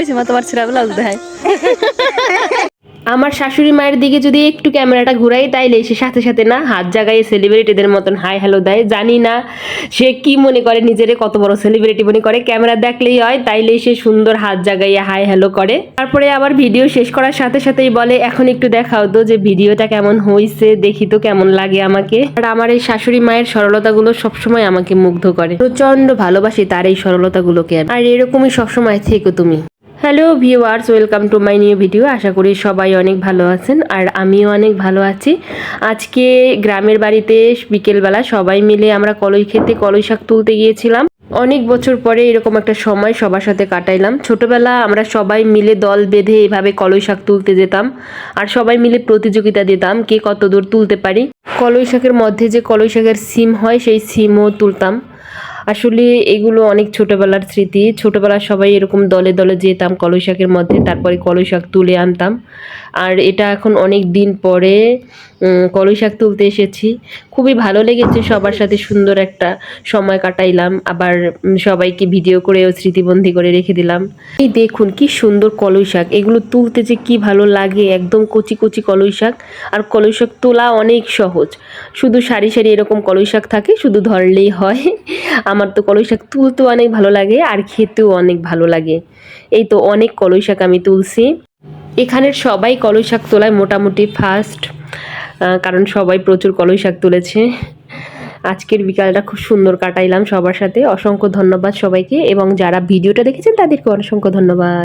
কইছি মা তোমার ছেলে ব্লগ দেখায়। আমার শাশুড়ি মায়ের দিকে যদি একটু ক্যামেরাটা ঘুরাই তাইলে সে সাথে সাথে না হাত জাগায় সেলিব্রিটিদের মতন হাই হ্যালো দেয়। জানি না সে কি মনে করে, নিজেরে কত বড় সেলিব্রিটি মনে করে, ক্যামেরা দেখলেই হয় তাইলেই সে সুন্দর হাত জাগাইয়া হাই হ্যালো করে। তারপরে আবার ভিডিও শেষ করার সাথে সাথেই বলে এখন একটু দেখাও তো যে ভিডিওটা কেমন হয়েছে, দেখি তো কেমন লাগে আমাকে। আর আমার এই শাশুড়ি মায়ের সরলতাগুলো সবসময় আমাকে মুগ্ধ করে, প্রচন্ড ভালোবাসি তার এই সরলতাগুলোকে। আর এরকমই সবসময় থেকো তুমি। Hello viewers, welcome to my new video. আশা করি সবাই অনেক ভালো আছেন আর আমিও অনেক ভালো আছি। আজকে গ্রামের বাড়িতে বিকেলবেলা সবাই মিলে আমরা কলই খেতে কলই শাক তুলতে গিয়েছিলাম। অনেক বছর পরে এরকম একটা সময় সবার সাথে কাটাইলাম। ছোটবেলা আমরা সবাই মিলে দল বেঁধে এভাবে কলই শাক তুলতে যেতাম আর সবাই মিলে প্রতিযোগিতা দিতাম কে কত দূর তুলতে পারি। কলই শাকের মধ্যে যে কলই শাকের সিম হয় সেই সিমও তুলতাম। আসলে এগুলো অনেক ছোটবেলার স্মৃতি। ছোটবেলার সবাই এরকম দলে দলে যেতাম কলই শাকের মধ্যে, তারপরে কলই শাক তুলে আনতাম। আর এটা এখন অনেক দিন পরে কলই শাক তুলতে এসেছি। খুবই ভালো লেগেছে, সবার সাথে সুন্দর একটা সময় কাটাইলাম। আবার সবাইকে ভিডিও করেও স্মৃতিবন্দী করে রেখে দিলাম। এই দেখুন কি সুন্দর কলই শাক, এগুলো তুলতে যে কি ভালো লাগে, একদম কচি কচি কলই শাক। আর কলই শাক তোলা অনেক সহজ, শুধু সারি সারি এরকম কলই শাক থাকে, শুধু ধরলেই হয়। আমার তো কলই শাক তুলতেও অনেক ভালো লাগে আর খেতেও অনেক ভালো লাগে। এই তো অনেক কলই শাক আমি তুলছি। এখানের সবাই কলই শাক তোলায় মোটামুটি ফার্স্ট, কারণ সবাই প্রচুর কলই শাক তুলেছে। আজকের বিকালটা খুব সুন্দর কাটাইলাম সবার সাথে। অসংখ্য ধন্যবাদ সবাইকে, এবং যারা ভিডিওটা দেখেছেন তাদেরকে অসংখ্য ধন্যবাদ।